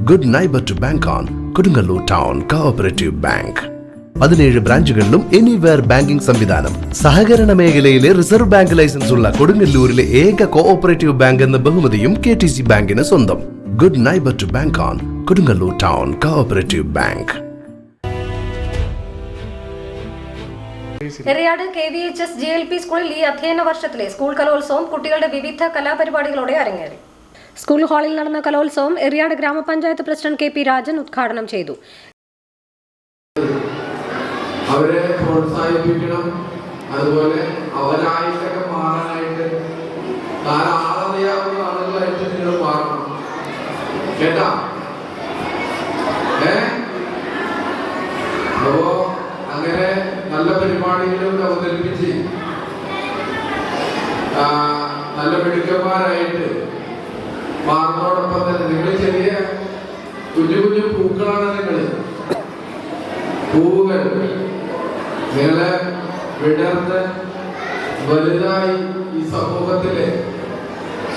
Good neighbour to bank on Kodungallur town cooperative bank. 17 ബ്രാഞ്ചുകളിലും anywhere banking സംവിധാനം. സഹകരണ മേഖലയിലെ റിസർവ് ബാങ്ക് ലൈസൻസ് ഉള്ള കൊടുങ്ങല്ലൂരിലെ ഏക കോഓപ്പറേറ്റീവ് ബാങ്ക് എന്ന ബഹുമതിയും KTC ബാങ്കിന് സ്വന്തം. Good neighbour to bank on Kodungallur town cooperative bank. Eriyad KVHS GLP സ്കൂളിൽ ഈ അധ്യയന വർഷത്തിലെ സ്കൂൾ കലോത്സവം കുട്ടികളുടെ വിവിധ കലാപരിപാടികളോടെ അരങ്ങേറി. സ്കൂൾ ഹാളിൽ നടന്ന കലോത്സവം എറിയാട് ഗ്രാമപഞ്ചായത്ത് പ്രസിഡന്റ് KP രാജൻ ഉദ്ഘാടനം ചെയ്തു. അവരെ പ്രോത്സാഹിപ്പിക്കണം, അതുപോലെ അവരായിട്ടൊക്കെ മാറാനായിട്ട് ആളറിയാവുന്ന ആളുകളായിട്ട് നിങ്ങൾ മാറണം കേട്ടാ. അപ്പോ അങ്ങനെ നല്ല പരിപാടികളൊക്കെ അവതരിപ്പിച്ച് നല്ല മിടുക്കന്മാരായിട്ട് മാറുന്നതോടൊപ്പം തന്നെ നിങ്ങൾ ചെറിയ കുഞ്ഞു കുഞ്ഞു പൂക്കളാണ് നിങ്ങൾ. പൂവുകൾ നിങ്ങളെ വിടർന്ന് വലുതായി ഈ സമൂഹത്തിലെ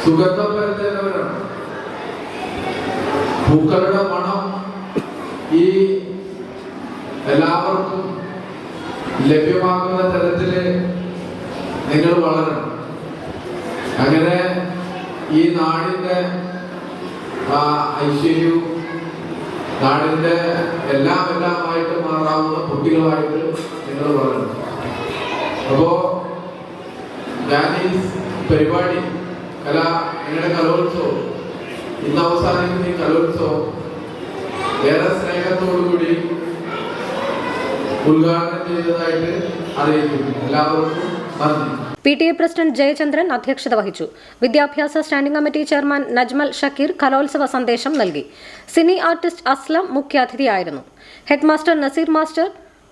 സുഗന്ധം പരത്തുന്നവരാണ്. പൂക്കളുടെ മണം ഈ എല്ലാവർക്കും ലഭ്യമാകുന്ന തരത്തില് നിങ്ങൾ വളരണം. അങ്ങനെ ഈ നാടിന്റെ ഐശ്വര്യവും നാടിന്റെ എല്ലാമായിട്ട് മാറാവുന്ന കുട്ടികളായിട്ട് നിങ്ങൾ വളരണം. അപ്പോ ഞാൻ ഈ പരിപാടി നിങ്ങളുടെ കലോത്സവം ഇന്ന് അവസാനിക്കുന്ന ഈ കലോത്സവം ഏറെ സ്നേഹത്തോടുകൂടി ഉദ്ഘാടനം ചെയ്തതായിട്ട് അറിയിക്കുന്നു. എല്ലാവർക്കും നന്ദി. PTA പ്രസിഡന്റ് ജയചന്ദ്രൻ അധ്യക്ഷത വഹിച്ചു. വിദ്യാഭ്യാസ standing committee chairman Najmal Shakeer കലോത്സവ സന്ദേശം നൽകി. സിനി ആർട്ടിസ്റ്റ് അസ്ലം മുഖ്യാതിഥിയായിരുന്നു. Head master Naseer master,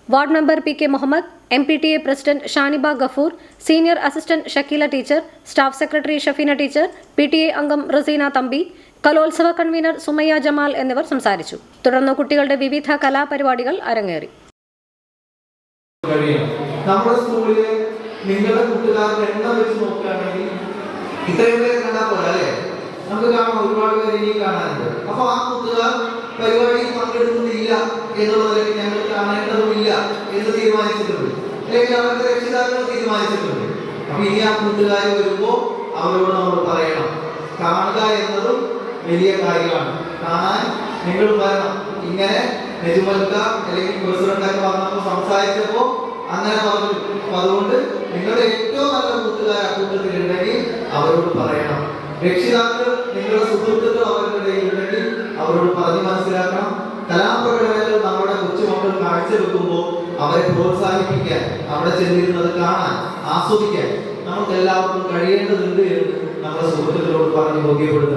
ward member PK Muhammad, MPTA president Shaniba Gafoor, senior assistant Shakeela teacher, staff secretary Shafeena teacher, PTA അംഗം റസീന തമ്പി, കലോത്സവ കൺവീനർ സുമയ്യ ജമാൽ എന്നിവർ സംസാരിച്ചു. തുടർന്ന് കുട്ടികളുടെ വിവിധ കലാപരിപാടികൾ അരങ്ങേറി. നമ്മുടെ സ്കൂളിലെ നിങ്ങളുടെ കൂട്ടുകാരുടെ എണ്ണം വെച്ച് നോക്കുകയാണെങ്കിൽ ഇത്രയും പേരെ കണ്ടാൽ പോലെ അല്ലേ? നമുക്ക് കാണാം, ഒരുപാട് പേരെ ഇനി കാണാനുണ്ട്. അപ്പൊ ആ കൂട്ടുകാർ പരിപാടിയിൽ പങ്കെടുക്കുന്നില്ല എന്നുള്ളതിലേക്ക് ഞങ്ങൾ കാണേണ്ടതുമില്ല എന്ന് തീരുമാനിച്ചിട്ടുണ്ട്, അല്ലെങ്കിൽ അവരുടെ രക്ഷിതാക്കൾ തീരുമാനിച്ചിട്ടുണ്ട്. അപ്പൊ ഇനി ആ കൂട്ടുകാർ വരുമ്പോൾ അവരോട് നമ്മൾ പറയണം, കാണുക എന്നതും വലിയ കാര്യമാണ്. കാണാൻ നിങ്ങൾ വരണം. ഇങ്ങനെ നെജുമൽക്ക അല്ലെങ്കിൽ പ്രസിഡന്റൊക്കെ വന്നപ്പോൾ സംസാരിച്ചപ്പോൾ അങ്ങനെ പറഞ്ഞു. അതുകൊണ്ട് നിങ്ങളുടെ ഏറ്റവും നല്ല കൂട്ടുകാർ അക്കൂട്ടത്തിലുണ്ടെങ്കിൽ അവരോട് പറയണം. രക്ഷിതാക്കൾ നിങ്ങളുടെ സുഹൃത്തുക്കൾ അവരുടെ ഇടയിലുണ്ടെങ്കിൽ അവരോട് പറഞ്ഞ് മനസ്സിലാക്കണം. കലാപ്രകടനങ്ങൾ നമ്മുടെ കൊച്ചുമക്കൾ കാഴ്ചവെക്കുമ്പോൾ അവരെ പ്രോത്സാഹിപ്പിക്കാൻ, അവിടെ ചെന്നിരുന്നത് കാണാൻ, ആസ്വദിക്കാൻ നമുക്ക് എല്ലാവർക്കും കഴിയേണ്ടതുണ്ട് എന്ന് നമ്മുടെ സുഹൃത്തുക്കളോട് പറഞ്ഞ് ബോധ്യപ്പെടുത്തുക.